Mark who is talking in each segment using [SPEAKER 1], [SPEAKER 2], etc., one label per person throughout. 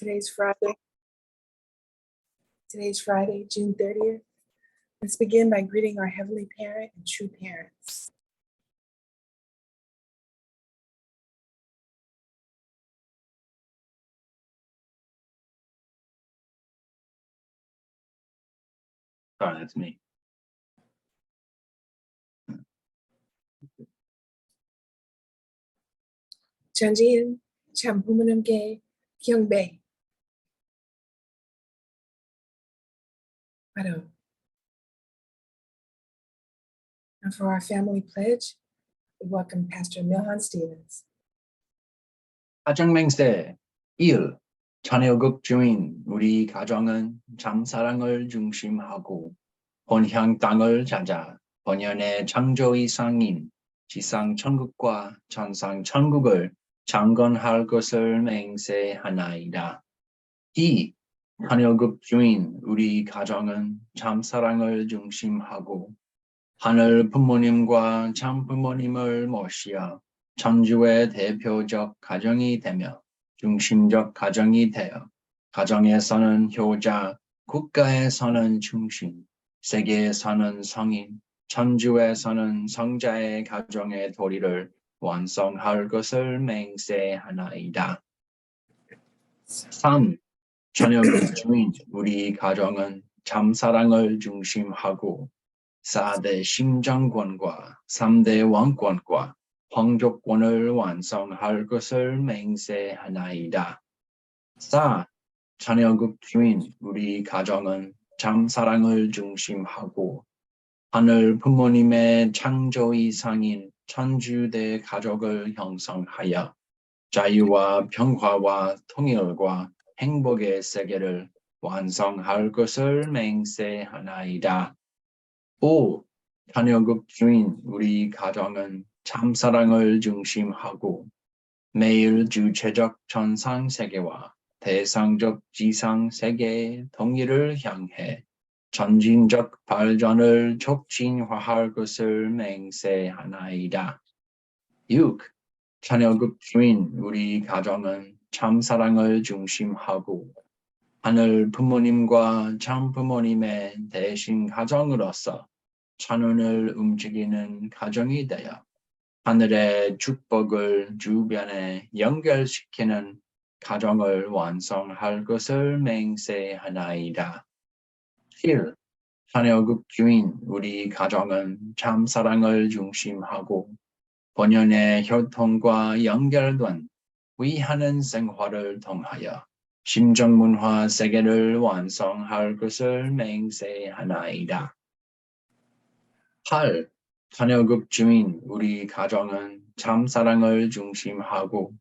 [SPEAKER 1] Today's Friday, June 30th. Let's begin by greeting our Heavenly Parent and true parents.
[SPEAKER 2] Sorry, that's me.
[SPEAKER 1] 전지인 참 부모님께 경배. 바로. And for our family pledge, we welcome Pastor Milhan Stevens.
[SPEAKER 2] 가정맹세 1. 자녀국 주인 우리 가정은 참 사랑을 중심하고 본향 땅을 찾아 본연의 창조 이상인 지상 천국과 천상 천국을 창건할 것을 맹세하나이다. 2. 자녀국 주인 우리 가정은 참 사랑을 중심하고 하늘 부모님과 참 부모님을 모시어 천주의 대표적 가정이 되며 중심적 가정이 되어 가정에서는 효자, 국가에서는 충신, 세계에서는 성인, 천주에서는 성자의 가정의 도리를 완성할 것을 맹세하나이다. 3. 자녀국 주인 우리 가정은 참 사랑을 중심하고 4대 심정권과 3대 왕권과 황족권을 완성할 것을 맹세하나이다. 4. 자녀국 주인 우리 가정은 참 사랑을 중심하고 하늘 부모님의 창조 이상인 천주대 가족을 형성하여 자유와 평화와 통일과 행복의 세계를 완성할 것을 맹세하나이다. 5. 자녀국 주인 우리 가정은 참 사랑을 중심하고 매일 주체적 천상 세계와 대상적 지상 세계의 통일을 향해 전진적 발전을 촉진화할 것을 맹세하나이다. 6. 자녀국 주인 우리 가정은 참 사랑을 중심하고 하늘 부모님과 참 부모님의 대신 가정으로서 천운을 움직이는 가정이 되어 하늘의 축복을 주변에 연결시키는 가정을 완성할 것을 맹세하나이다. 7. 자녀국 주인 우리 가정은 참 사랑을 중심하고 본연의 혈통과 연결된 위하는 생활을 통하여 심정문화 세계를 완성할 것을 맹세하나이다. 8. 자녀국 주인 우리 가정은 참 사랑을 중심하고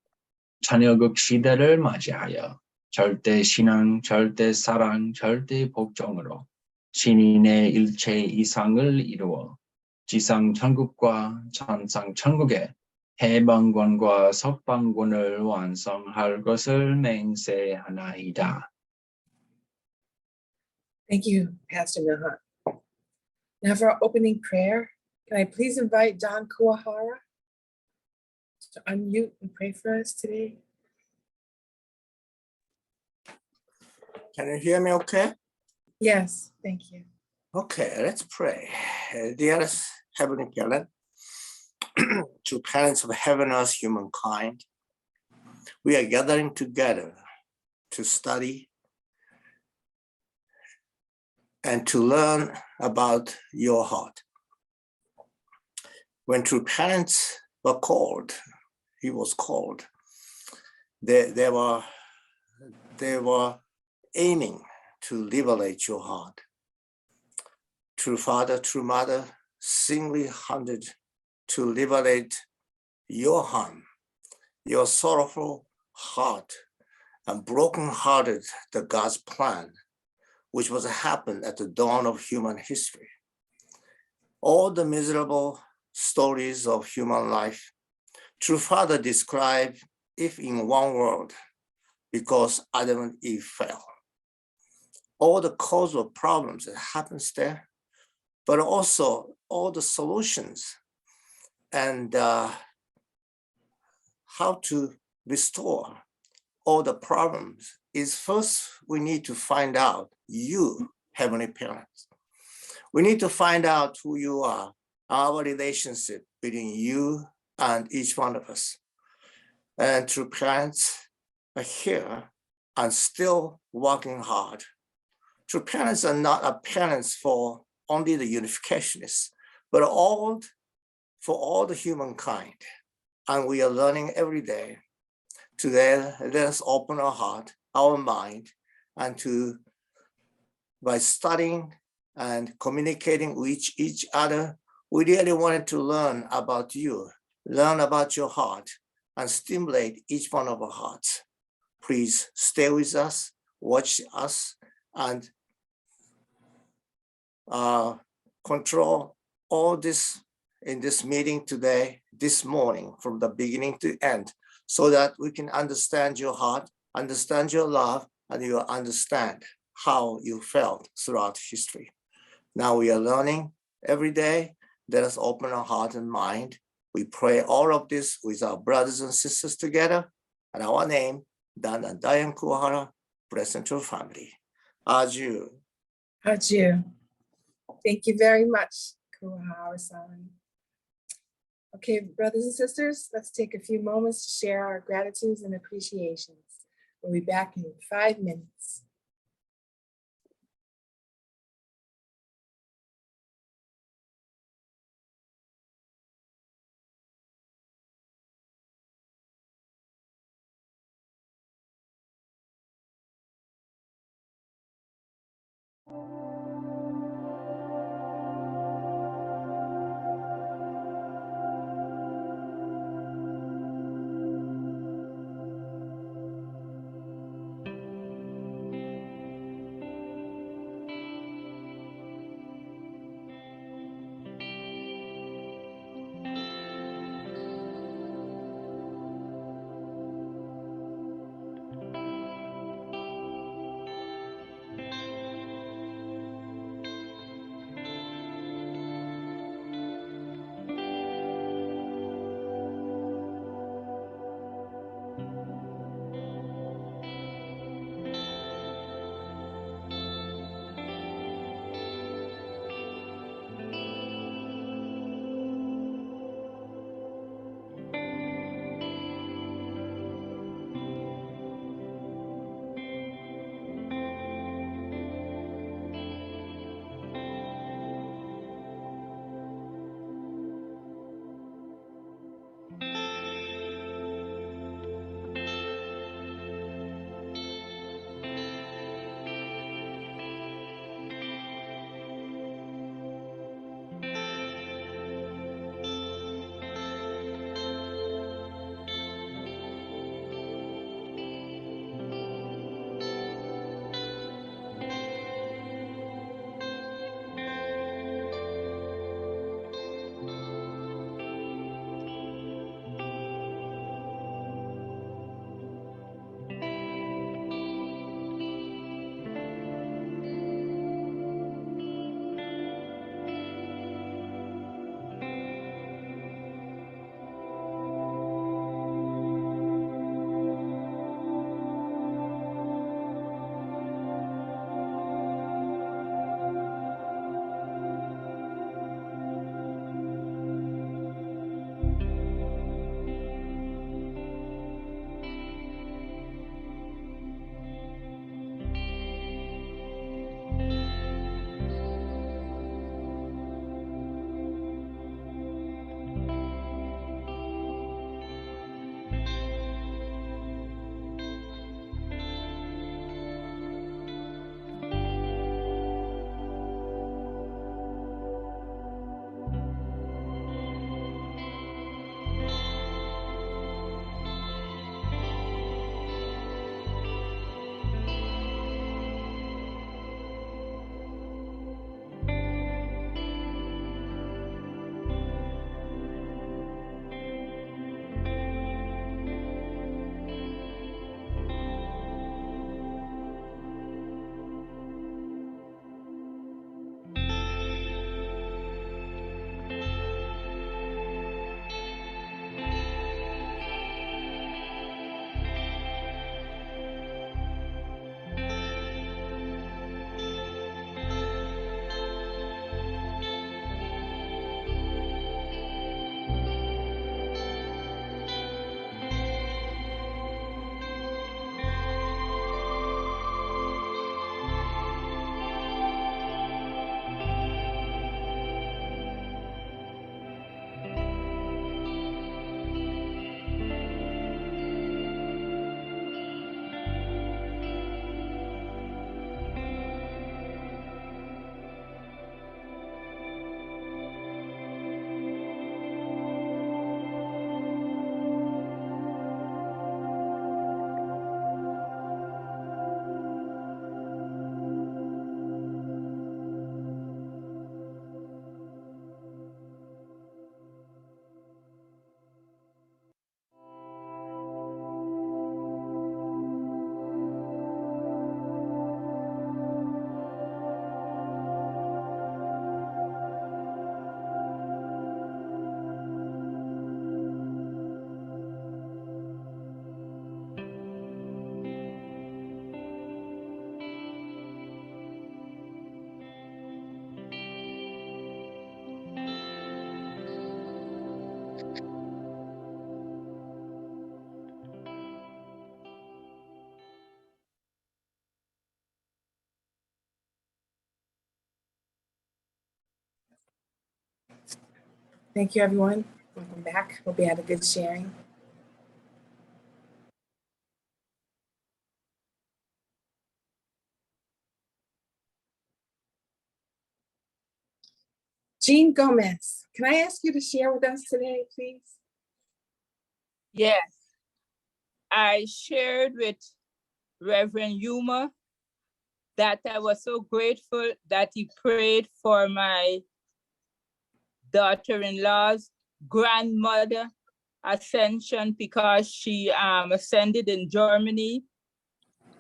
[SPEAKER 2] 자녀국 시대를 맞이하여 절대 신앙, 절대 사랑, 절대 복종으로 신인의 일체 이상을 이루어 지상 천국과 천상 천국의 해방권과 석방권을 완성할 것을 맹세하나이다.
[SPEAKER 1] Thank you, Pastor Milhan. Now for our opening prayer, can I please invite John Kuwahara to unmute and pray for us today?
[SPEAKER 3] Can you hear me okay?
[SPEAKER 1] Yes, thank you.
[SPEAKER 3] Okay, let's pray. Dearest Heavenly Parent, to parents of heaven as humankind, we are gathering together to study and to learn about your heart. When true parents were called, he was called, they were aiming to liberate your heart. True father, true mother, single-handed to liberate your heart, your sorrowful heart, and broken-hearted the God's plan, which was happened at the dawn of human history. All the miserable stories of human life, true father described if in one word, because Adam and Eve fell. All the cause of problems that happens there, but also all the solutions and how to restore all the problems is first we need to find out you, Heavenly Parents. We need to find out who you are, our relationship between you and each one of us. And true parents are here and still working hard. True parents are not a parents for only the unificationists, but for all the humankind. And we are learning every day. Today, let us open our heart, our mind, and by studying and communicating with each other, we really wanted to learn about you, learn about your heart, and stimulate each one of our hearts. Please stay with us, watch us, and control all this in this meeting today, this morning, from the beginning to end, so that we can understand your heart, understand your love, and you understand how you felt throughout history. Now we are learning every day. Let us open our heart and mind. We pray all of this with our brothers and sisters together. And our name, Dan and Diane Kuwahara, present to family. Adieu.
[SPEAKER 1] Adieu. Thank you very much, Kuwahara-san. Okay, brothers and sisters, let's take a few moments to share our gratitudes and appreciations. We'll be back in 5 minutes. Thank you, everyone. Welcome back. Hope you had a good sharing. Jean Gomez, can I ask you to share with us today, please?
[SPEAKER 4] Yes, I shared with Reverend Yuma that I was so grateful that he prayed for my daughter-in-law's grandmother ascension because she ascended in Germany.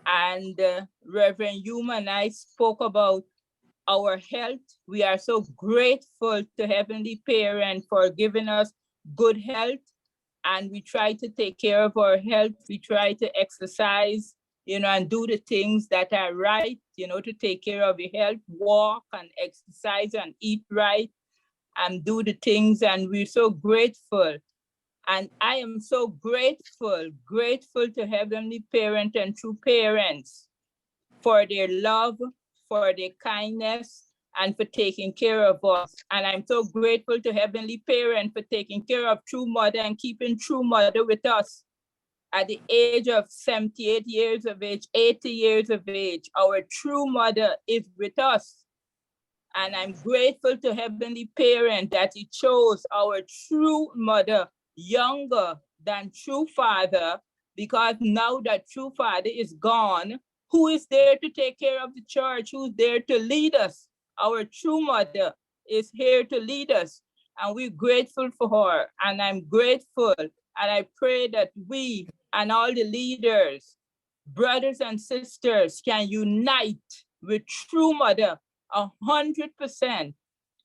[SPEAKER 4] And Reverend Yuma and I spoke about our health. We are so grateful to Heavenly Parent for giving us good health. And we try to take care of our health. We try to exercise, and do the things that are right, to take care of your health, walk and exercise and eat right and do the things. And we're so grateful. And I am so grateful to Heavenly Parent and true parents for their love, for their kindness, and for taking care of us. And I'm so grateful to Heavenly Parent for taking care of True Mother and keeping True Mother with us. At the age of 78 years of age, 80 years of age, our True Mother is with us. And I'm grateful to Heavenly Parent that He chose our True Mother younger than True Father, because now that True Father is gone, who is there to take care of the church? Who's there to lead us? Our True Mother is here to lead us, and we're grateful for her. And I'm grateful, and I pray that we and all the leaders, brothers and sisters, can unite with True Mother 100%.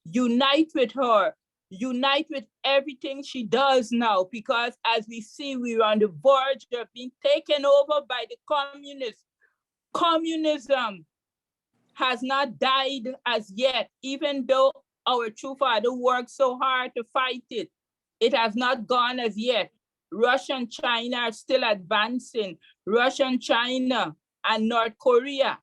[SPEAKER 4] Unite with her. Unite with everything she does now, because as we see, we're on the verge of being taken over by the communists. Communism has not died as yet, even though our True Father worked so hard to fight it. It has not gone as yet. Russia and China are still advancing. Russia and China and North Korea,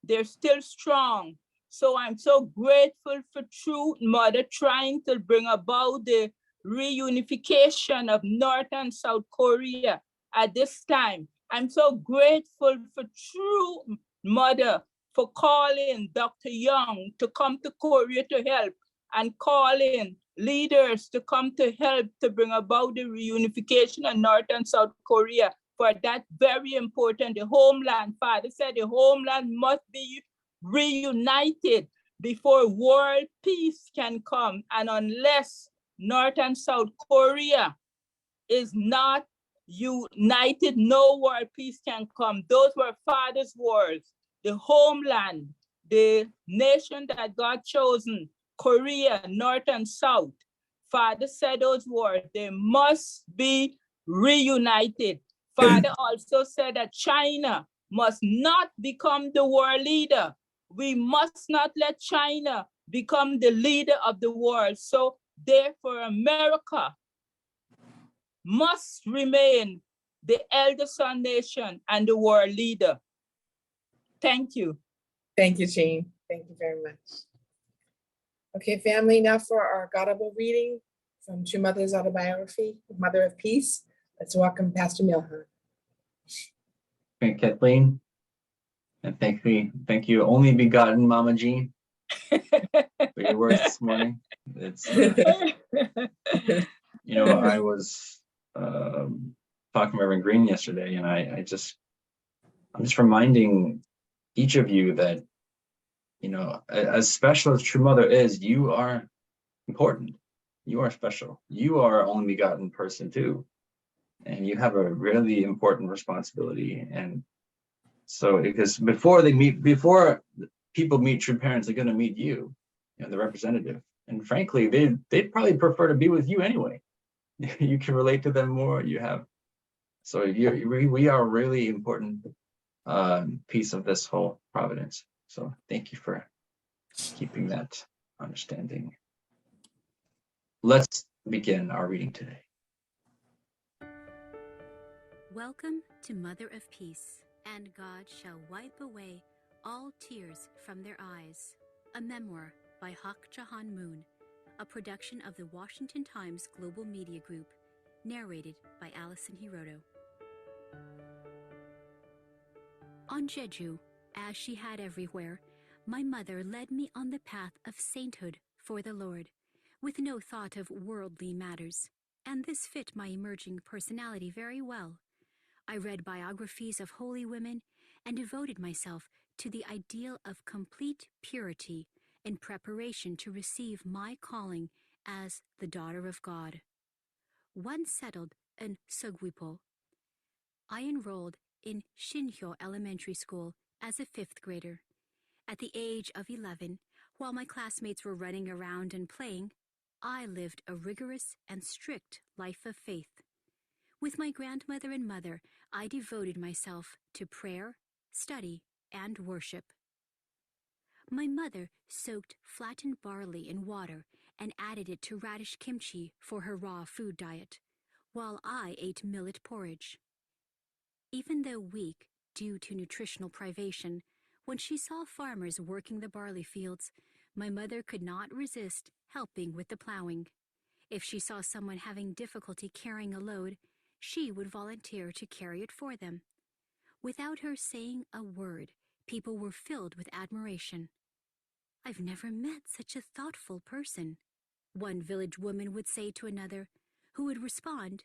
[SPEAKER 4] they're still strong. So I'm so grateful for True Mother trying to bring about the reunification of North and South Korea at this time. I'm so grateful for True Mother for calling Dr. Young to come to Korea to help, and calling leaders to come to help to bring about the reunification of North and South Korea. For that very important, the homeland. Father said the homeland must be reunited before world peace can come. And unless North and South Korea is not united, no world peace can come. Those were Father's words. The homeland, the nation that God chosen, Korea, North and South. Father said those words, they must be reunited. Father also said that China must not become the world leader. We must not let China become the leader of the world. So therefore, America must remain the elder son nation and the world leader. Thank you.
[SPEAKER 1] Thank you, Jean. Thank you very much. Okay, family, now for our Godable reading from True Mother's autobiography, Mother of Peace. Let's welcome Pastor Milhan.
[SPEAKER 2] Thank you, Kathleen. And thank you, only begotten Mama Jean, for your words this morning. It's, I was talking to Reverend Green yesterday, and I'm just reminding each of you that, as special as True Mother is, you are important. You are special. You are only begotten person too. And you have a really important responsibility. And so, because before people meet true parents, they're going to meet you, the representative. And frankly, they'd probably prefer to be with you anyway. You can relate to them more. So we are a really important piece of this whole providence. So thank you for keeping that understanding. Let's begin our reading today.
[SPEAKER 5] Welcome to Mother of Peace, and God shall wipe away all tears from their eyes. A memoir by Hak Jahan Moon, a production of the Washington Times Global Media Group, narrated by Allison Hiroto. On Jeju, as she had everywhere, my mother led me on the path of sainthood for the Lord, with no thought of worldly matters, and this fit my emerging personality very well. I read biographies of holy women and devoted myself to the ideal of complete purity in preparation to receive my calling as the daughter of God. Once settled in Sugwipo, I enrolled in Shinhyo Elementary School as a 5th grader. At the age of 11, while my classmates were running around and playing, I lived a rigorous and strict life of faith. With my grandmother and mother, I devoted myself to prayer, study, and worship. My mother soaked flattened barley in water and added it to radish kimchi for her raw food diet, while I ate millet porridge. Even though weak due to nutritional privation, when she saw farmers working the barley fields, my mother could not resist helping with the plowing. If she saw someone having difficulty carrying a load, she would volunteer to carry it for them. Without her saying a word, people were filled with admiration. "I've never met such a thoughtful person," one village woman would say to another, who would respond,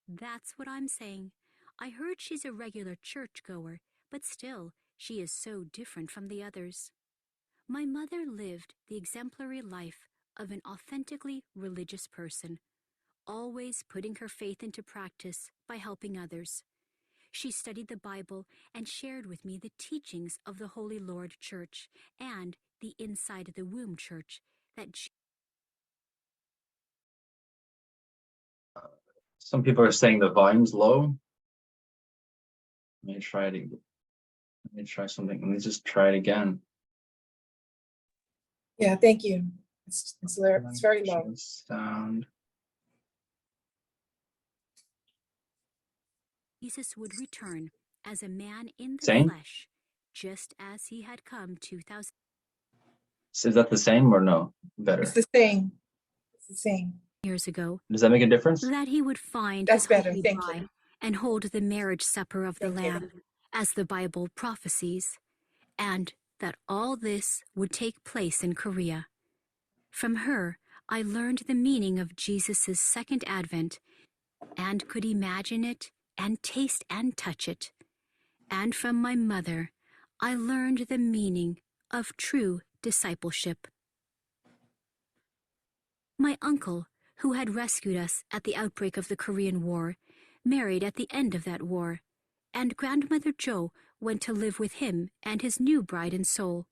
[SPEAKER 5] "That's what I'm saying. I heard she's a regular churchgoer, but still, she is so different from the others." My mother lived the exemplary life of an authentically religious person, always putting her faith into practice by helping others. She studied the Bible and shared with me the teachings of the Holy Lord Church and the Inside the Womb Church that
[SPEAKER 2] Some people are saying the volume's low. Let me try something. Let me just try it again.
[SPEAKER 1] Yeah, thank you. It's very low.
[SPEAKER 2] Sound.
[SPEAKER 5] Jesus would return as a man in the
[SPEAKER 2] Same?
[SPEAKER 5] flesh, just as he had come 2,000
[SPEAKER 2] Is that the same or no? Better.
[SPEAKER 1] It's the same. It's the same.
[SPEAKER 5] years ago,
[SPEAKER 2] Does that make a difference?
[SPEAKER 5] that he would find
[SPEAKER 1] That's
[SPEAKER 5] his
[SPEAKER 1] better.
[SPEAKER 5] holy
[SPEAKER 1] Thank
[SPEAKER 5] bride
[SPEAKER 1] you.
[SPEAKER 5] and hold the marriage supper of the
[SPEAKER 1] Thank you.
[SPEAKER 5] Lamb, as the Bible prophesies, and that all this would take place in Korea. From her, I learned the meaning of Jesus' second advent and could imagine it and taste and touch it. And from my mother, I learned the meaning of true discipleship. My uncle, who had rescued us at the outbreak of the Korean War, married at the end of that war, and Grandmother Jo went to live with him and his new bride in Seoul.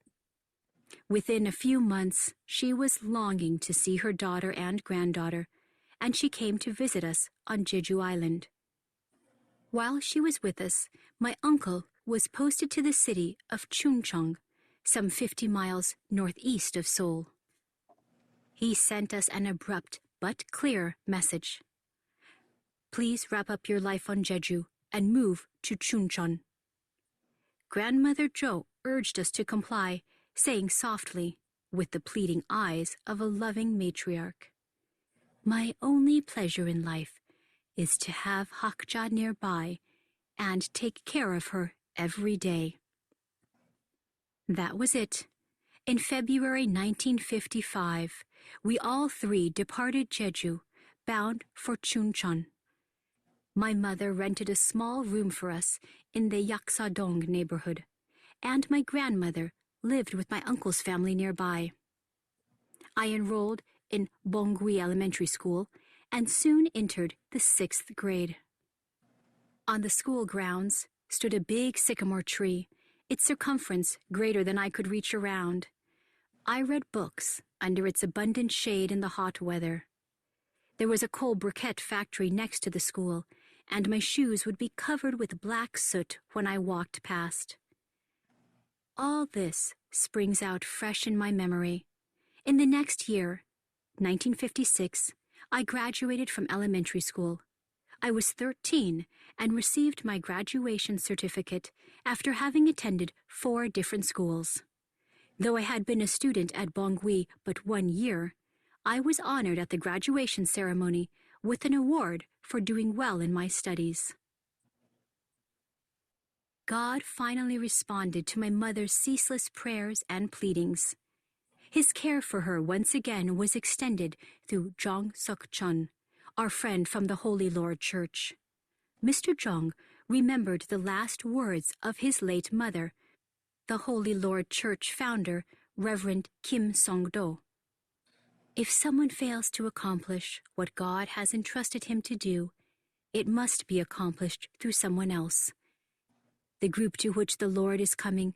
[SPEAKER 5] Within a few months, she was longing to see her daughter and granddaughter, and she came to visit us on Jeju Island. While she was with us, my uncle was posted to the city of Chuncheong, some 50 miles northeast of Seoul. He sent us an abrupt but clear message. "Please wrap up your life on Jeju and move to Chuncheon." Grandmother Jo urged us to comply, saying softly, with the pleading eyes of a loving matriarch, "My only pleasure in life is to have Hakja nearby and take care of her every day." That was it. In February 1955, we all three departed Jeju, bound for Chuncheon. My mother rented a small room for us in the Yaksadong neighborhood, and my grandmother lived with my uncle's family nearby. I enrolled in Bongui Elementary School and soon entered the 6th grade. On the school grounds stood a big sycamore tree, its circumference greater than I could reach around. I read books under its abundant shade in the hot weather. There was a coal briquette factory next to the school, and my shoes would be covered with black soot when I walked past. All this springs out fresh in my memory. In the next year, 1956, I graduated from elementary school. I was 13 and received my graduation certificate after having attended 4 different schools. Though I had been a student at Bongui but 1 year, I was honored at the graduation ceremony with an award for doing well in my studies. God finally responded to my mother's ceaseless prayers and pleadings. His care for her once again was extended through Jong Suk-chun, our friend from the Holy Lord Church. Mr. Jong remembered the last words of his late mother, the Holy Lord Church founder, Reverend Kim Song-do. If someone fails to accomplish what God has entrusted him to do, it must be accomplished through someone else. The group to which the Lord is coming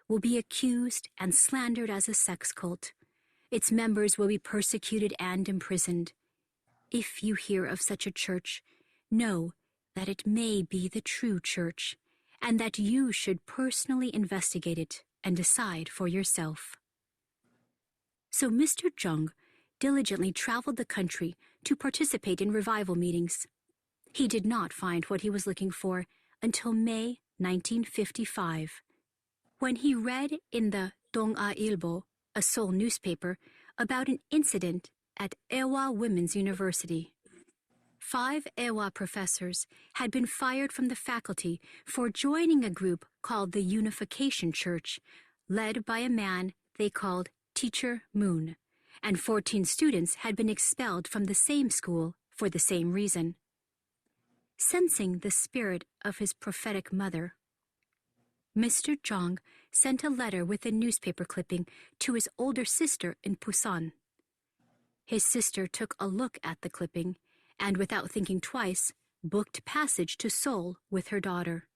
[SPEAKER 5] will be accused and slandered as a sex cult. Its members will be persecuted and imprisoned. If you hear of such a church, know that it may be the true church, and that you should personally investigate it and decide for yourself. So Mr. Jung diligently traveled the country to participate in revival meetings. He did not find what he was looking for until May 1955, when he read in the Dong-a-ilbo, a Seoul newspaper, about an incident at Ewa Women's University. 5 Ewa professors had been fired from the faculty for joining a group called the Unification Church, led by a man they called Teacher Moon, and 14 students had been expelled from the same school for the same reason. Sensing the spirit of his prophetic mother, Mr. Jong sent a letter with a newspaper clipping to his older sister in Busan. His sister took a look at the clipping and, without thinking twice, booked passage to Seoul with her daughter.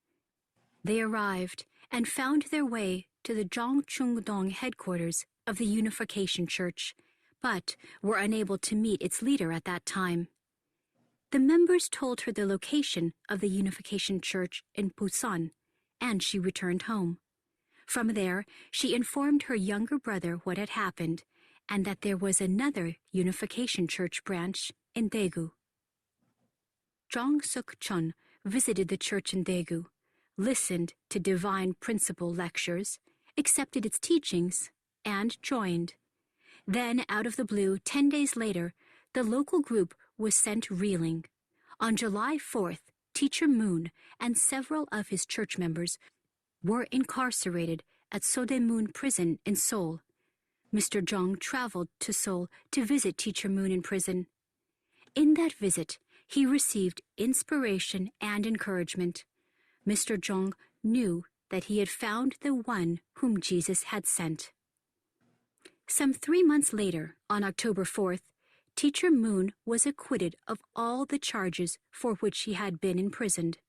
[SPEAKER 5] They arrived and found their way to the Jongchung-dong headquarters of the Unification Church, but were unable to meet its leader at that time. The members told her the location of the Unification Church in Busan, and she returned home. From there, she informed her younger brother what had happened, and that there was another Unification Church branch in Daegu. Jong Suk-chun visited the church in Daegu, listened to divine principle lectures, accepted its teachings, and joined. Then, out of the blue, 10 days later, the local group was sent reeling. On July 4th, Teacher Moon and several of his church members were incarcerated at Sodaemun Prison in Seoul. Mr. Jong traveled to Seoul to visit Teacher Moon in prison. In that visit, he received inspiration and encouragement. Mr. Jong knew that he had found the one whom Jesus had sent. Some 3 months later, on October 4th, Teacher Moon was acquitted of all the charges for which he had been imprisoned.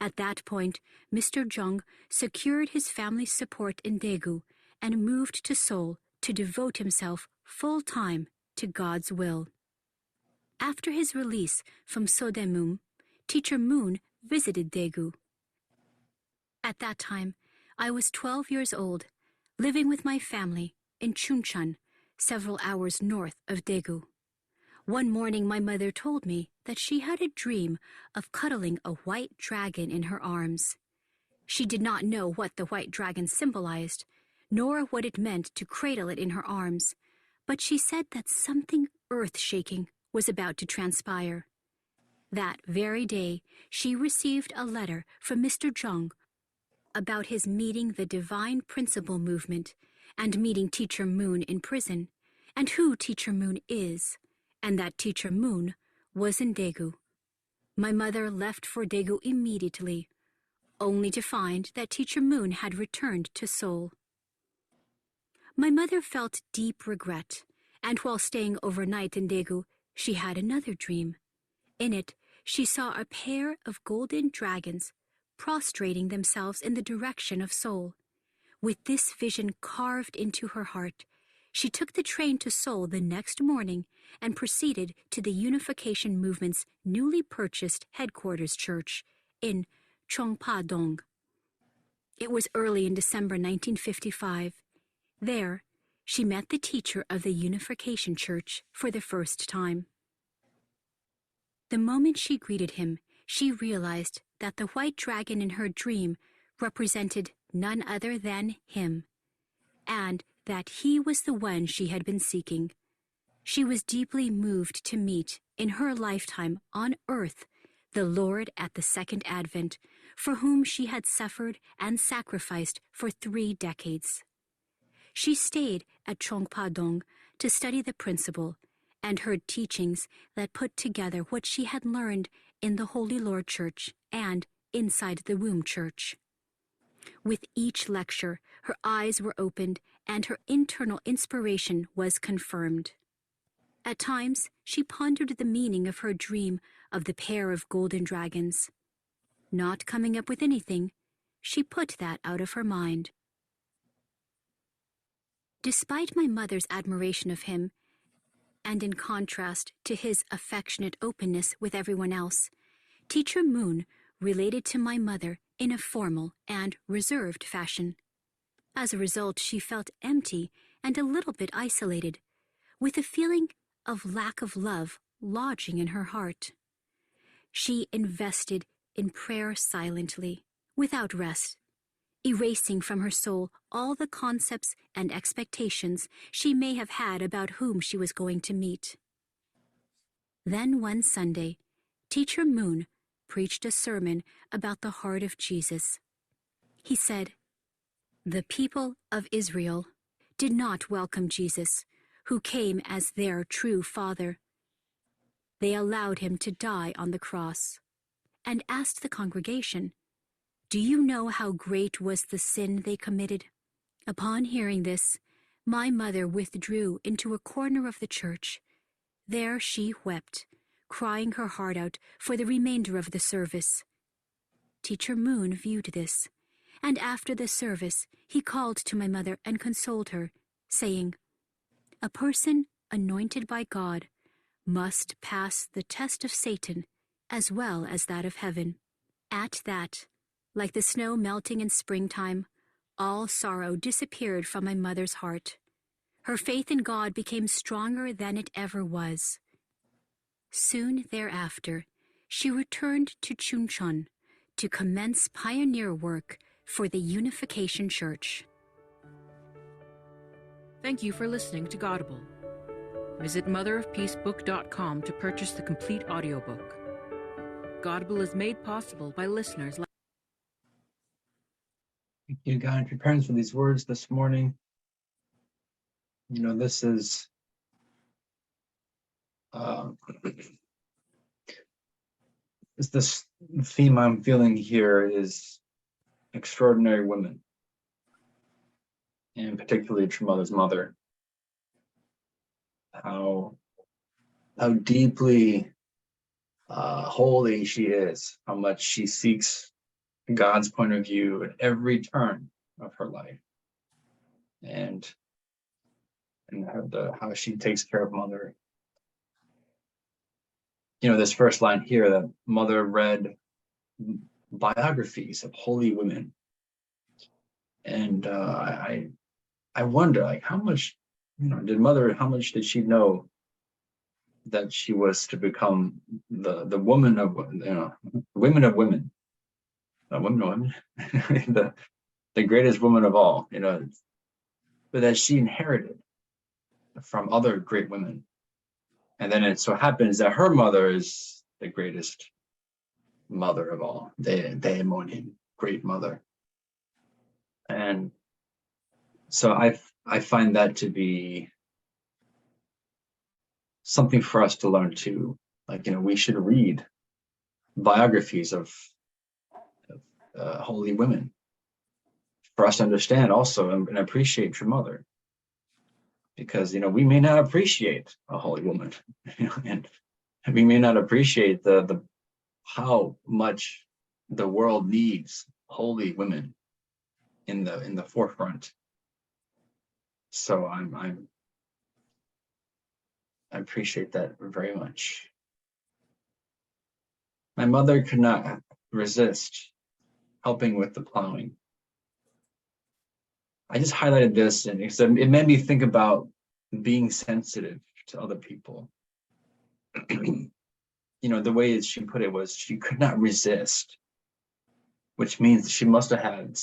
[SPEAKER 5] At that point, Mr. Jung secured his family's support in Daegu and moved to Seoul to devote himself full-time to God's will. After his release from Sodaemun, Teacher Moon visited Daegu. At that time, I was 12 years old, living with my family in Chuncheon, several hours north of Daegu. One morning, my mother told me that she had a dream of cuddling a white dragon in her arms. She did not know what the white dragon symbolized, nor what it meant to cradle it in her arms, but she said that something earth-shaking was about to transpire. That very day, she received a letter from Mr. Jung about his meeting the Divine Principle movement and meeting Teacher Moon in prison, and who Teacher Moon is, and that Teacher Moon was in Daegu. My mother left for Daegu immediately, only to find that Teacher Moon had returned to Seoul. My mother felt deep regret, and while staying overnight in Daegu, she had another dream. In it, she saw a pair of golden dragons prostrating themselves in the direction of Seoul. With this vision carved into her heart, she took the train to Seoul the next morning and proceeded to the Unification Movement's newly purchased headquarters church in Chongpa-dong. It was early in December 1955. There, she met the teacher of the Unification Church for the first time. The moment she greeted him, she realized that the white dragon in her dream represented none other than him, and that he was the one she had been seeking. She was deeply moved to meet, in her lifetime on earth, the Lord at the second advent, for whom she had suffered and sacrificed for 3 decades. She stayed at Chongpa-dong to study the principle and heard teachings that put together what she had learned in the Holy Lord Church and inside the Womb Church. With each lecture, her eyes were opened and her internal inspiration was confirmed. At times, she pondered the meaning of her dream of the pair of golden dragons. Not coming up with anything, she put that out of her mind. Despite my mother's admiration of him, and in contrast to his affectionate openness with everyone else, Teacher Moon related to my mother in a formal and reserved fashion. As a result, she felt empty and a little bit isolated, with a feeling of lack of love lodging in her heart. She invested in prayer silently, without rest, erasing from her soul all the concepts and expectations she may have had about whom she was going to meet. Then one Sunday, Teacher Moon preached a sermon about the heart of Jesus. He said, "The people of Israel did not welcome Jesus, who came as their true Father. They allowed him to die on the cross," and asked the congregation, "Do you know how great was the sin they committed?" Upon hearing this, my mother withdrew into a corner of the church. There she wept, crying her heart out for the remainder of the service. Teacher Moon viewed this, and after the service, he called to my mother and consoled her, saying, "A person anointed by God must pass the test of Satan as well as that of heaven." At that, like the snow melting in springtime, all sorrow disappeared from my mother's heart. Her faith in God became stronger than it ever was. Soon thereafter, she returned to Chuncheon to commence pioneer work for the Unification Church.
[SPEAKER 6] Thank you for listening to Godable. Visit motherofpeacebook.com to purchase the complete audiobook. Godable is made possible by listeners like
[SPEAKER 2] Thank you, God, for your parents for these words this morning. You know, this is this theme I'm feeling here is extraordinary women, and particularly True Mother's mother. How deeply holy she is, how much she seeks God's point of view at every turn of her life, and how she takes care of Mother. You know, this first line here, that Mother read biographies of holy women, and I wonder, like, how much, how much did she know that she was to become the woman of, women of women, women of women, the greatest woman of all, but that she inherited from other great women. And then it so happens that her mother is the greatest mother of all, the great mother. And so I find that to be something for us to learn too. Like, we should read biographies of holy women for us to understand also and appreciate True Mother. Because, we may not appreciate a holy woman, and we may not appreciate the how much the world needs holy women in the forefront. So I appreciate that very much. My mother could not resist helping with the plowing. I just highlighted this and it made me think about being sensitive to other people. The way she put it was she could not resist, which means she must have had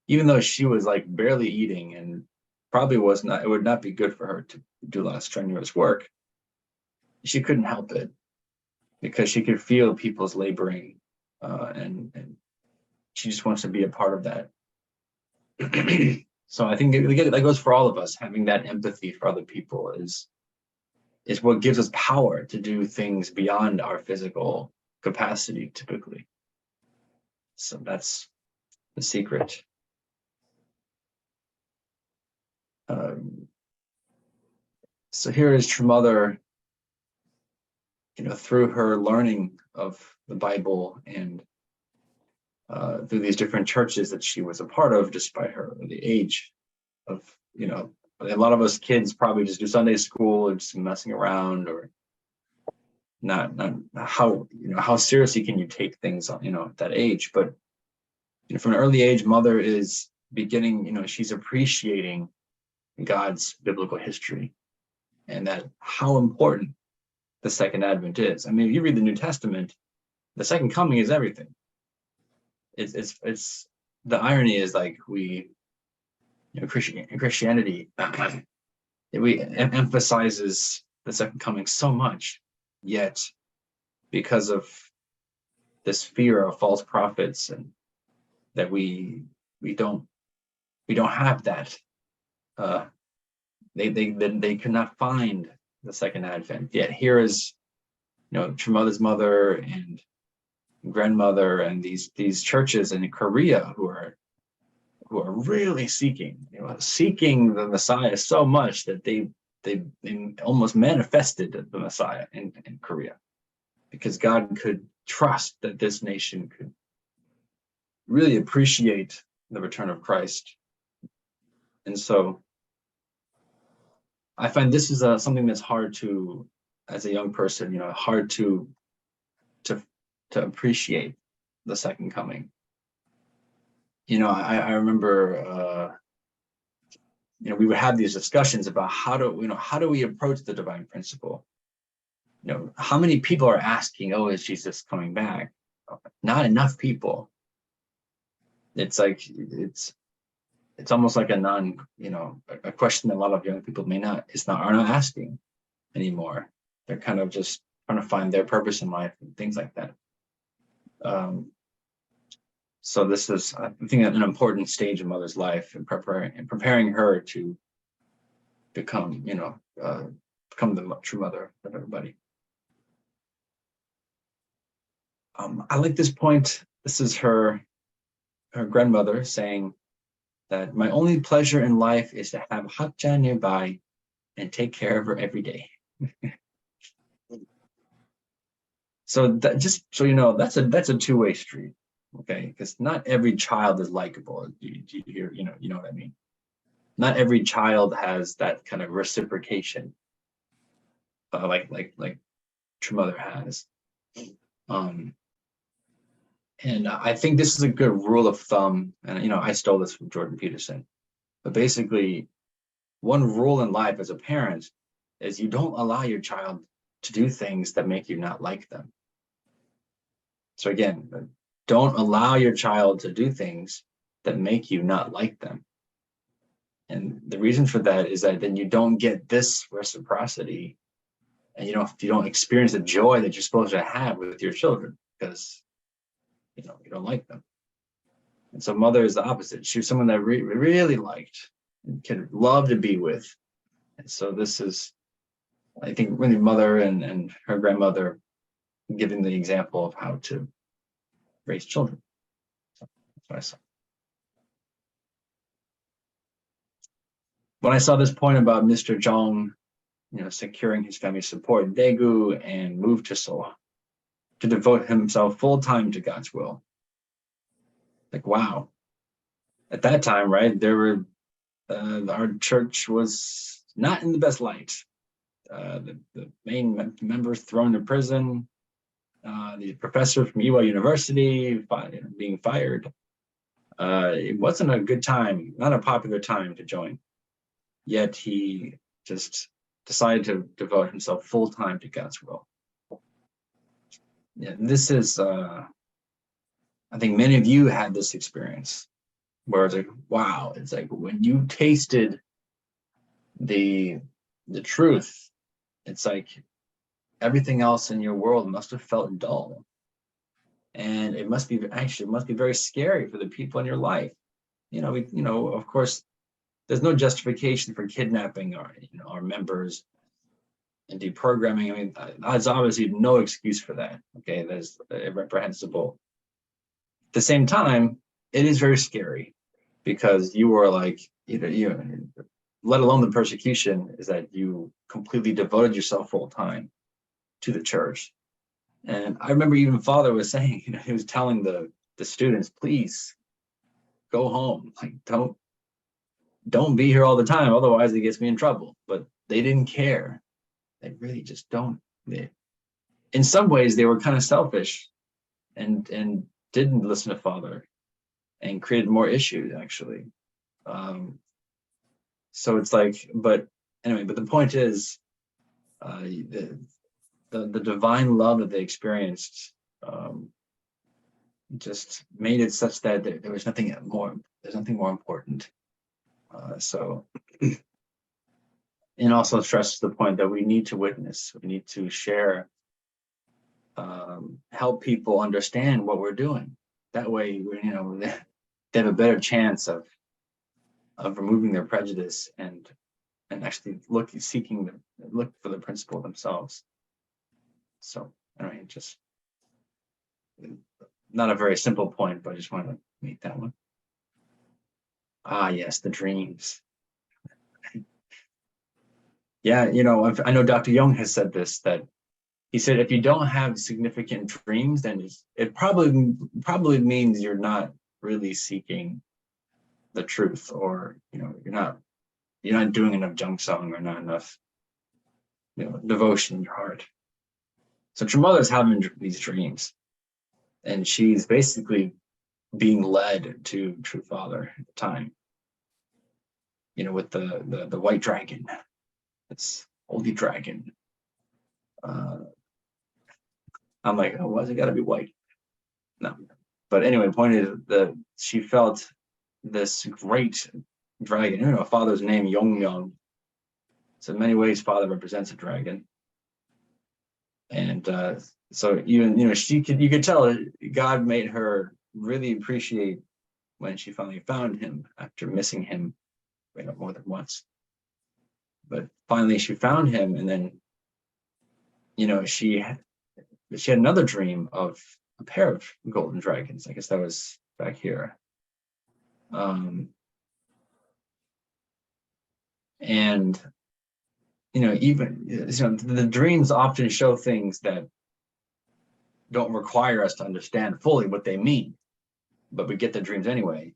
[SPEAKER 2] even though she was like barely eating and probably was not, it would not be good for her to do a lot of strenuous work. She couldn't help it because she could feel people's laboring, and she just wants to be a part of that. So I think that goes for all of us. Having that empathy for other people is what gives us power to do things beyond our physical capacity typically. So that's the secret. So here is True Mother, through her learning of the Bible and through these different churches that she was a part of, despite her the age of, a lot of us kids probably just do Sunday school and just messing around, or not how seriously can you take things at that age. But from an early age, Mother is beginning, she's appreciating God's biblical history and that how important the second advent is. I mean, if you read the New Testament, the second coming is everything. It's the irony is like we, Christianity, it emphasizes the second coming so much, yet because of this fear of false prophets and that we don't have that, they could not find the second advent. Yet here is, True Mother's mother and grandmother and these churches in Korea who are really seeking the Messiah so much that they almost manifested the Messiah in Korea, because God could trust that this nation could really appreciate the return of Christ. And so I find this is something that's hard to, as a young person, hard to appreciate the second coming. I remember, we would have these discussions about how do we approach the divine principle? How many people are asking, oh, is Jesus coming back? Not enough people. It's like, it's almost like a question that a lot of young people are not asking anymore. They're kind of just trying to find their purpose in life and things like that. So this is, I think, an important stage in Mother's life and preparing her to become, become the true mother of everybody. I like this point. This is her grandmother saying that my only pleasure in life is to have Hakja nearby and take care of her every day. So that, just so you know, that's a two-way street, okay? Because not every child is likable. You know what I mean? Not every child has that kind of reciprocation, like True Mother has. And I think this is a good rule of thumb, and I stole this from Jordan Peterson. But basically, one rule in life as a parent is you don't allow your child to do things that make you not like them. So again, don't allow your child to do things that make you not like them. And the reason for that is that then you don't get this reciprocity, and you don't experience the joy that you're supposed to have with your children, because you don't like them. And so Mother is the opposite. She was someone that really liked and could love to be with. And so this is, I think, really Mother and her grandmother giving the example of how to raise children. So that's what I saw. When I saw this point about Mr. Jong, securing his family's support in Daegu and moved to Seoul to devote himself full time to God's will. Like, wow. At that time, right, our church was not in the best light. The main members thrown in prison, the professor from Ewha University being fired. It wasn't a good time, not a popular time to join. Yet he just decided to devote himself full time to God's will. Yeah, this is, I think many of you had this experience where it's like, wow, it's like when you tasted the truth, it's like everything else in your world must have felt dull. And it must be very scary for the people in your life. Of course, there's no justification for kidnapping our members and deprogramming. I mean, there's obviously no excuse for that. Okay, that's reprehensible. At the same time, it is very scary because you are like, let alone the persecution is that you completely devoted yourself full time to the church. And I remember even Father was saying, he was telling the students, please go home. Like, don't be here all the time, otherwise it gets me in trouble. But they didn't care. They really just don't. In some ways, they were kind of selfish and didn't listen to Father and created more issues, actually. So it's like, but anyway, but the point is, the divine love that they experienced just made it such that there was nothing more. There's nothing more important. And also stresses the point that we need to witness. We need to share, help people understand what we're doing. That way, they have a better chance of removing their prejudice and actually look for the principle themselves. So anyway, just not a very simple point, but I just wanted to make that one. Ah, yes, the dreams. Yeah, I know Dr. Jung has said this, that he said, if you don't have significant dreams, then it probably means you're not really seeking the truth, or you're not doing enough junk song, or not enough devotion in your heart. So True Mother's having these dreams, and she's basically being led to True Father at the time, with the white dragon. It's holy dragon. I'm like, oh, why's it gotta be white? No, but anyway, the point is that she felt this great dragon. Father's name, Yong. So in many ways, Father represents a dragon. And so even, you could tell God made her really appreciate when she finally found him after missing him more than once. But finally she found him, and then, she had another dream of a pair of golden dragons. I guess that was back here. And even the dreams often show things that don't require us to understand fully what they mean, but we get the dreams anyway.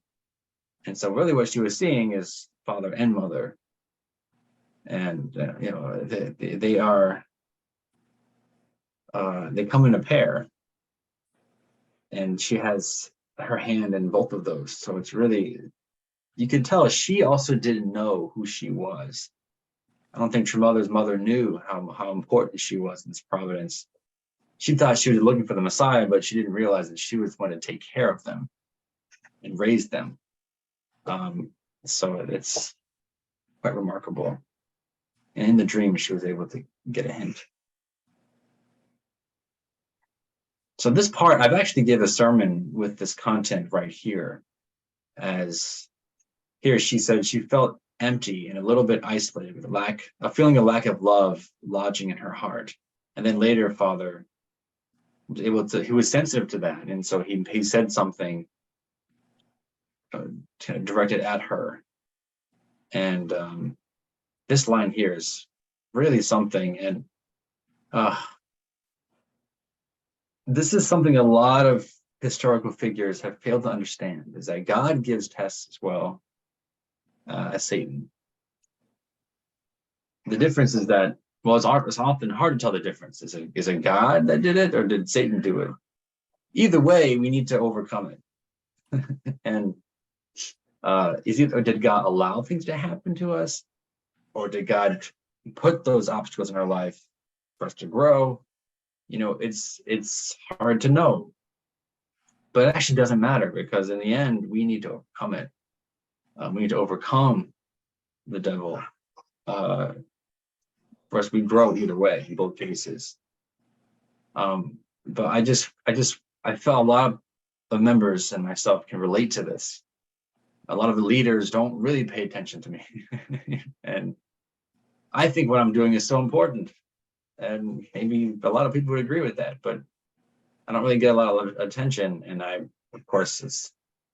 [SPEAKER 2] And so really what she was seeing is Father and Mother, and they are they come in a pair, and she has her hand in both of those. So it's really, you can tell she also didn't know who she was. I don't think True Mother's mother knew how important she was in this providence. She thought she was looking for the Messiah, but she didn't realize that she was going to take care of them and raise them. So it's quite remarkable. And in the dream, she was able to get a hint. So this part, I've actually given a sermon with this content right here. As here she said she felt empty and a little bit isolated, with a feeling of lack of love lodging in her heart. And then later, Father was able to, he was sensitive to that. And so he said something directed at her. And this line here is really something. And this is something a lot of historical figures have failed to understand, is that God gives tests as well as Satan. The difference is that, well, it's often hard to tell the difference. Is it God that did it, or did Satan do it? Either way, we need to overcome it. And did God allow things to happen to us, or did God put those obstacles in our life for us to grow? It's hard to know, but it actually doesn't matter, because in the end, we need to overcome it. We need to overcome the devil of course, we grow either way in both cases. But I felt a lot of members and myself can relate to this. A lot of the leaders don't really pay attention to me. And I think what I'm doing is so important. And maybe a lot of people would agree with that, but I don't really get a lot of attention. And of course,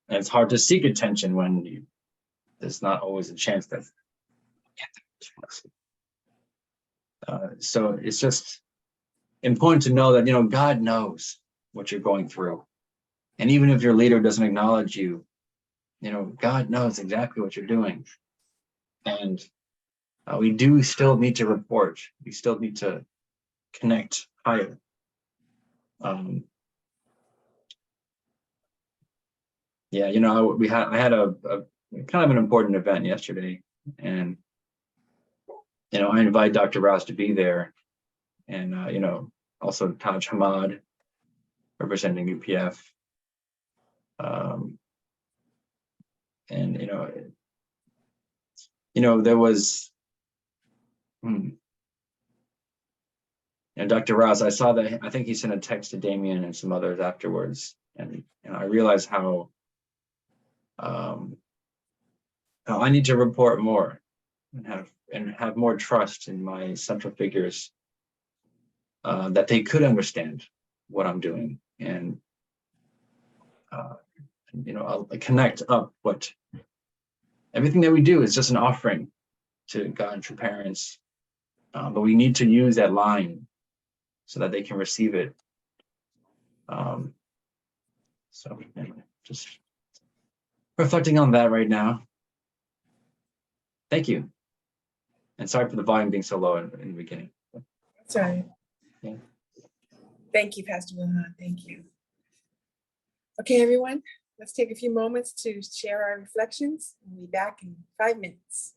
[SPEAKER 2] it's hard to seek attention when there's not always a chance that so it's just important to know that, God knows what you're going through. And even if your leader doesn't acknowledge you, God knows exactly what you're doing. And we do still need to report. We still need to connect higher. Yeah, I had a kind of an important event yesterday, and I invited Dr. Rouse to be there, and also Taj Hamad representing UPF, and there was Dr. Rouse. I saw that. I think he sent a text to Damien and some others afterwards, and I realized how I need to report more and have more trust in my central figures, that they could understand what I'm doing, and I'll connect up what everything that we do is just an offering to God and true parents, but we need to use that line so that they can receive it. So anyway, just reflecting on that right now. Thank you. And sorry for the volume being so low in the beginning.
[SPEAKER 1] That's right.
[SPEAKER 2] Yeah.
[SPEAKER 1] Thank you, Pastor Wilhan. Thank you. Okay, everyone, let's take a few moments to share our reflections. We'll be back in 5 minutes.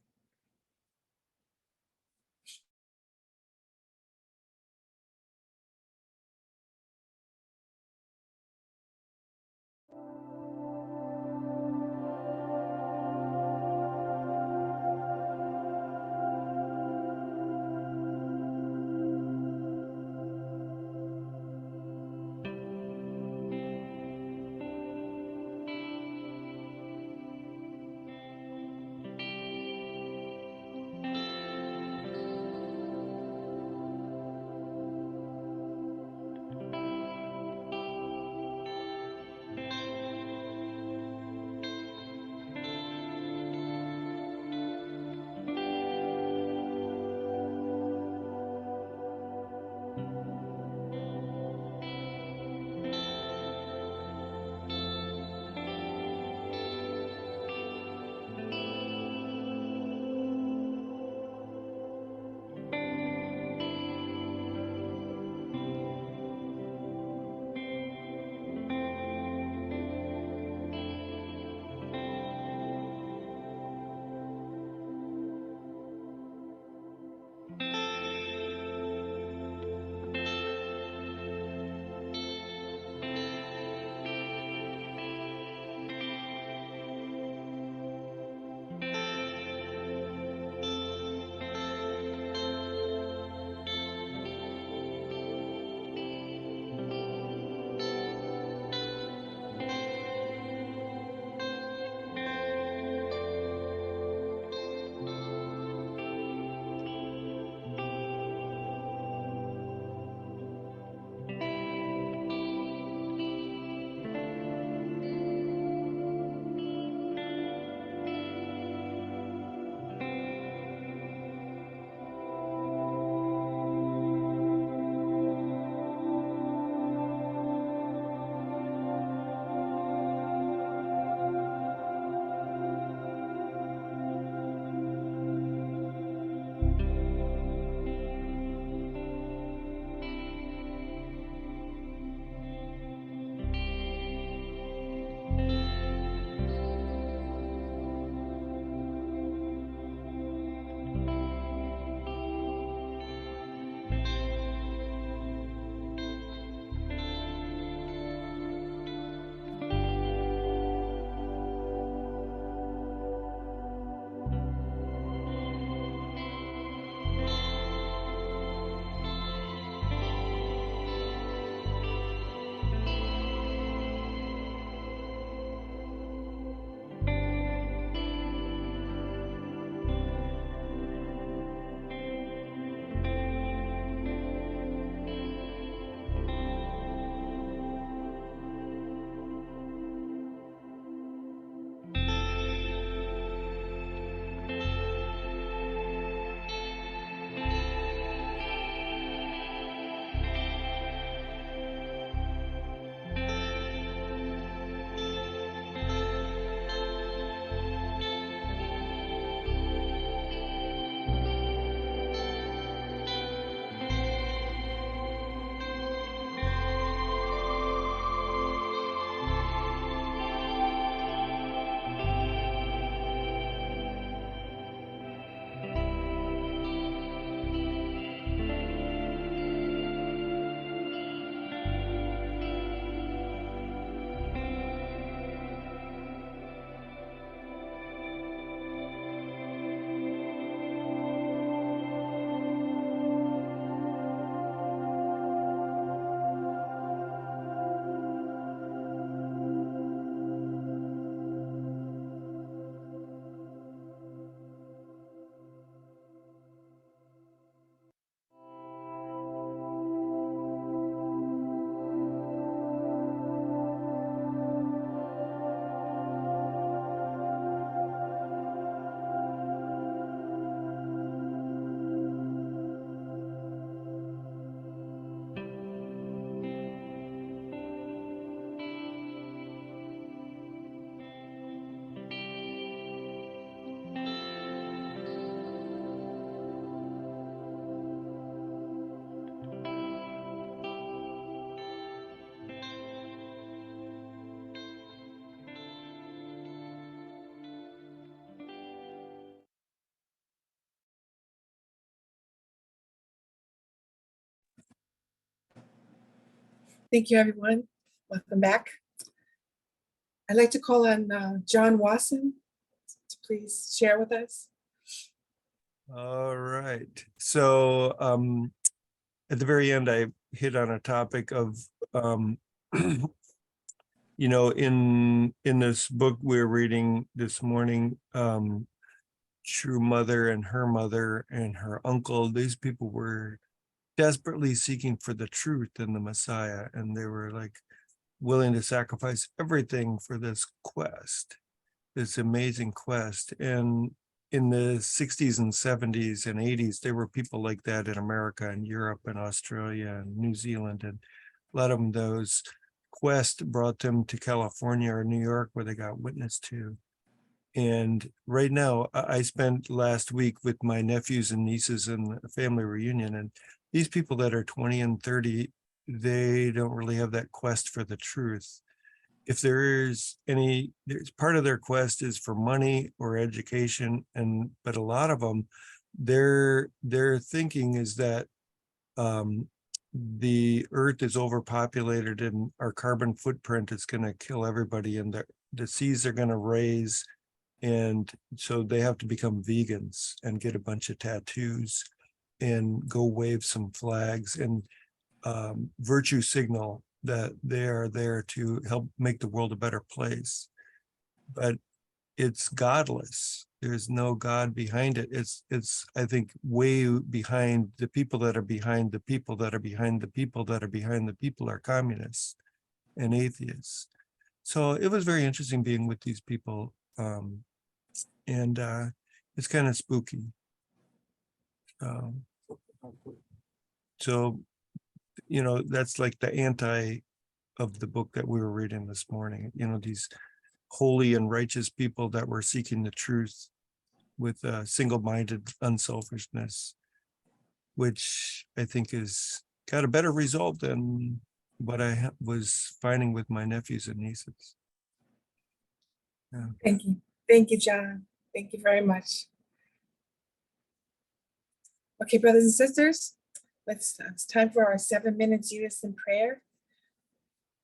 [SPEAKER 1] Thank you, everyone. Welcome back. I'd like to call on John Wasson to please share with us.
[SPEAKER 7] All right. So at the very end, I hit on a topic of, you know, in this book we're reading this morning, True Mother and her uncle, these people were desperately seeking for the truth in the Messiah, and they were like willing to sacrifice everything for this quest, this amazing quest. And in the 60s and 70s and 80s, there were people like that in America and Europe and Australia and New Zealand, and a lot of them, those quests brought them to California or New York, where they got witnessed to. And right now, I spent last week with my nephews and nieces in a family reunion, and these people that are 20 and 30, they don't really have that quest for the truth. If there's part of their quest is for money or education, but a lot of them, their thinking is that the earth is overpopulated and our carbon footprint is going to kill everybody, and the seas are going to raise, and so they have to become vegans and get a bunch of tattoos and go wave some flags and virtue signal that they are there to help make the world a better place. But it's godless. There's no God behind it. It's I think way behind the people that are behind the people that are behind the people that are behind the people are communists and atheists. So it was very interesting being with these people, and it's kind of spooky. So, you know, that's like the anti of the book that we were reading this morning. You know, these holy and righteous people that were seeking the truth with single-minded unselfishness, which I think is got a better result than what I was finding with my nephews and nieces. Yeah.
[SPEAKER 1] Thank you. Thank you, John. Thank you very much. Okay, brothers and sisters, it's time for our 7 minutes unison prayer.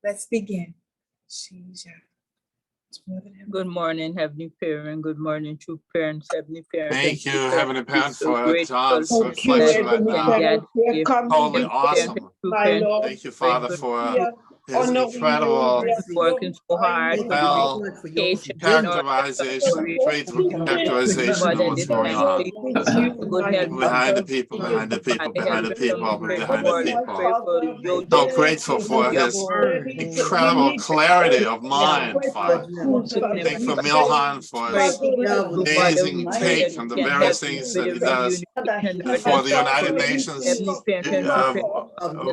[SPEAKER 1] Let's begin.
[SPEAKER 4] Good morning, Heavenly Parent. Good morning, true parents, Heavenly Parents.
[SPEAKER 3] Thank you, Heavenly Parent,
[SPEAKER 4] So
[SPEAKER 3] for
[SPEAKER 4] grateful
[SPEAKER 3] John's
[SPEAKER 4] for
[SPEAKER 3] reflection right
[SPEAKER 4] that
[SPEAKER 3] now.
[SPEAKER 4] God gave
[SPEAKER 3] Totally
[SPEAKER 4] Heavenly
[SPEAKER 3] awesome.
[SPEAKER 4] Parent, true parents,
[SPEAKER 3] Thank you, Father, for his
[SPEAKER 8] no,
[SPEAKER 3] incredible
[SPEAKER 4] working so hard for
[SPEAKER 3] well
[SPEAKER 4] patience in order
[SPEAKER 3] characterization, characterization of what's going on.
[SPEAKER 4] good health.
[SPEAKER 3] Behind the people, behind the people, behind the people, behind the people.
[SPEAKER 4] people.
[SPEAKER 3] So grateful for his incredible clarity of mind, Father. Thank you for Milhan for his amazing take on the various things that he does for the United Nations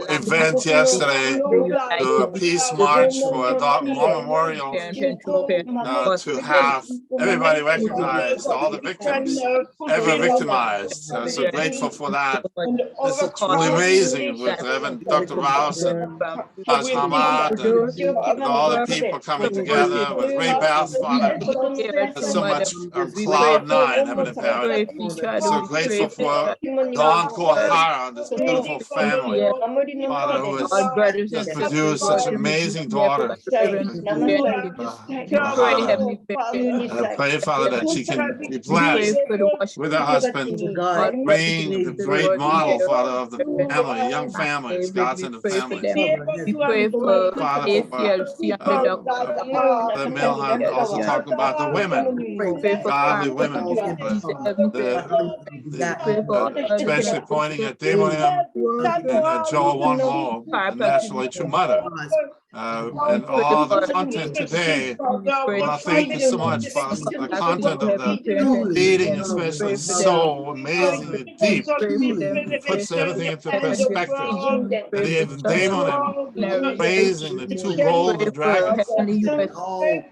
[SPEAKER 3] event yesterday, the Peace March for War Memorial, to have everybody recognized, all the victims ever victimized. So grateful for that. This is truly amazing with Reverend Dr. Rouse and Taj Hamad and all the people coming together with Ray Bath, Father. There's so much on cloud nine, Heavenly Parent. So grateful for Don Kohara, this beautiful family, Father, who has produced such amazing daughter. I pray, Father, that she can be blessed with her husband, being the great model, Father, of the family, young families, God's in the family.
[SPEAKER 4] We pray for
[SPEAKER 3] Father,
[SPEAKER 4] ACLC and
[SPEAKER 3] the Milhan also talking about the women, godly women, especially pointing at Damonium and Joel One More, the National True Mother. And all the content today, well, thank you so much, Father. The content of the meeting, especially, is so amazingly deep. It puts everything into perspective. And the Damon praising the two golden dragons.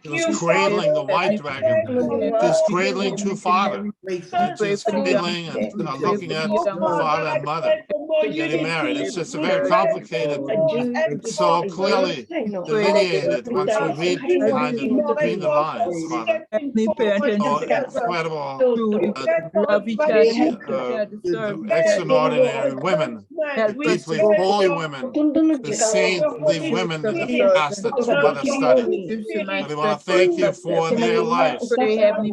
[SPEAKER 3] He was cradling the white dragon. He's cradling true Father. He's cradling and looking at Father and Mother. getting married. It's just a very complicated, so clearly delineated once we read behind it, between the lines, Father.
[SPEAKER 4] Heavenly Parent,
[SPEAKER 3] So incredible,
[SPEAKER 4] love each other,
[SPEAKER 3] extraordinary women, the deeply holy women, the saintly women in the past that True Mother studied. And we want to thank you for their lives.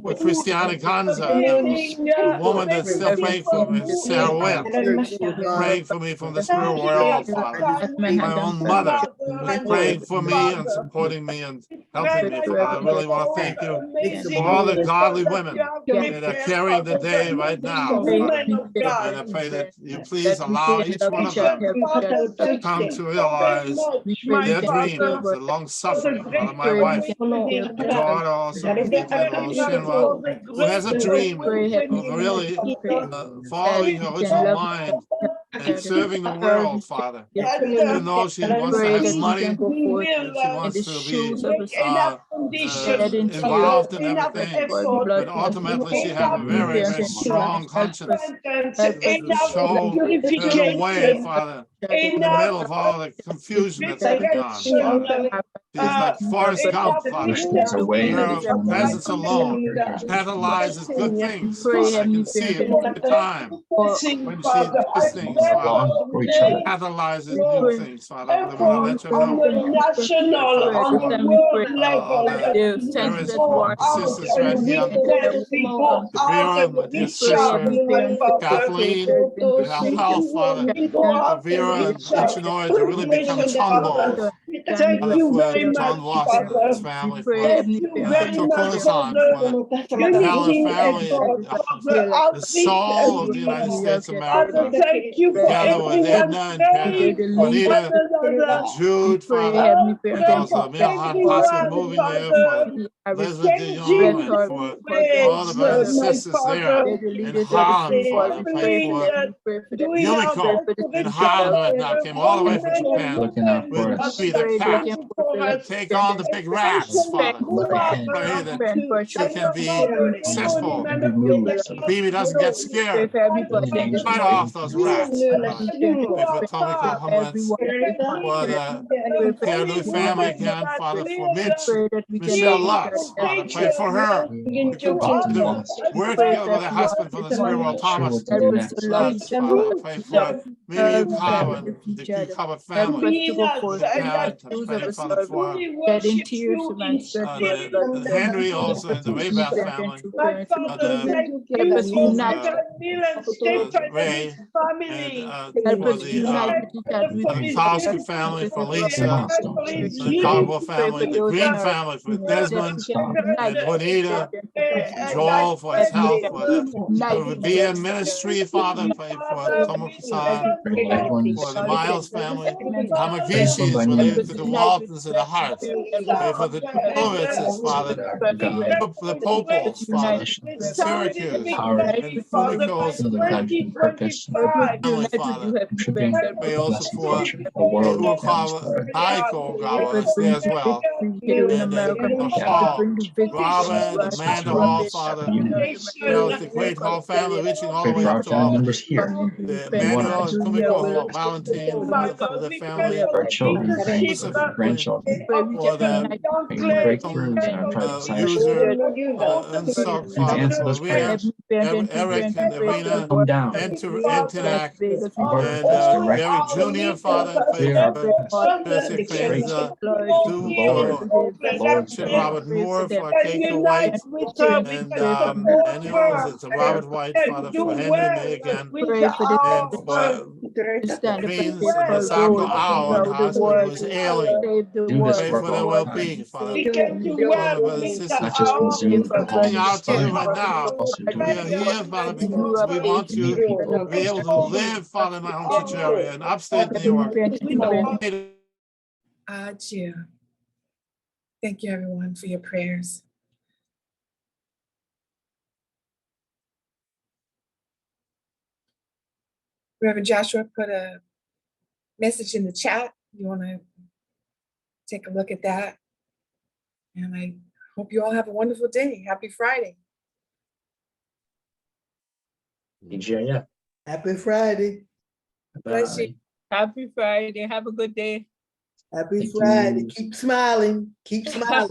[SPEAKER 3] With Christiana Ganza, the woman that's still praying for me, Sarah Webb, praying for me from the spirit world, Father. My own mother was praying for me and supporting me and helping me, Father. I really want to thank you for all the godly women that are carrying the day right now, Father. And I pray that you please allow each one of them to come to realize their dreams, the long suffering. Father, my wife, my daughter also, who has a dream of really following her original mind and serving the world, Father. Even though she wants to have money, and she wants to be involved in everything, but ultimately she has a very, very strong conscience to show her the way, Father, in the middle of all the confusion that's going on, Father. She's like Forrest Gump, Father. Her presence alone catalyzes good things, Father. I can see it all the time. When she does things, Father, catalyzes new things, Father. I want to let you know. Sisters right here. Vera, my dear sister, Kathleen, with her health, Father. Vera and Ichinoy to really become tonbones. Father, for John Lawson and his family, for Tokunasan, for the Heller family, the soul of the United States of America, together with Edna and Juanita and Jude, Father, and also Milhan possibly moving there, for Elizabeth DeYoung, and for all the brothers and sisters there in Holland, Father. Pray for Yumiko in Holland right now, came all the way from Japan with Puppy the cat to take on the big rats, Father. Pray that she can be successful. Baby doesn't get scared. Fight off those rats. Pray for Tomiko Humans, for the Pierre family again, Father, for Michelle Lutz, Father. Pray for her. We continue to work together with her husband for the spiritual Thomas Lutz, Father. Pray for Mimi Yukawa and the Yukawa family. Pray, Father, for Henry also and the Raybath family, Ray, and for the Kowski family, for Lisa, the Carbo family, the Green family, for Desmond, and Juanita, Joel for his health, for the VN ministry, Father, pray for Tomo-san, for the Miles family, Hamagishi is related to the Waltons and the Hearts. Pray for the Tovitzes, Father, the Popals, Father, Syracuse, and Fumiko's family, Father. Pray also for Ukawa, Aiko Gawa is there as well. And Hall, Robin, Amanda Hall, Father, the great Hall family reaching all the way up to all the Manuel and Kumiko, Valentine, for the family,
[SPEAKER 2] our children, grandchildren,
[SPEAKER 3] for the
[SPEAKER 2] breakthroughs in our private
[SPEAKER 3] user, and so
[SPEAKER 2] answer those prayers.
[SPEAKER 3] Eric and Irina,
[SPEAKER 2] Come down.
[SPEAKER 3] Antonak,
[SPEAKER 2] and
[SPEAKER 3] Gary Jr., Father, Robert Moore for Keiko White, and it's a Robert White, Father, for Henry May again, and for the Greens, Masako Ao, and husband who is ailing. Pray for their well-being, Father.
[SPEAKER 2] Not just consume
[SPEAKER 3] Out to you right now. We are here, Father, because we want you to be able to live, Father, in my home teacher area in upstate New York.
[SPEAKER 1] June. Thank you, everyone, for your prayers. Reverend Joshua put a message in the chat. You want to take a look at that? And I hope you all have a wonderful day. Happy Friday.
[SPEAKER 2] Yeah.
[SPEAKER 8] Happy Friday.
[SPEAKER 1] Bless you.
[SPEAKER 2] Bye.
[SPEAKER 4] Happy Friday. Have a good day.
[SPEAKER 8] Happy
[SPEAKER 2] Thank
[SPEAKER 8] Friday.
[SPEAKER 2] you.
[SPEAKER 8] Keep smiling. Keep smiling.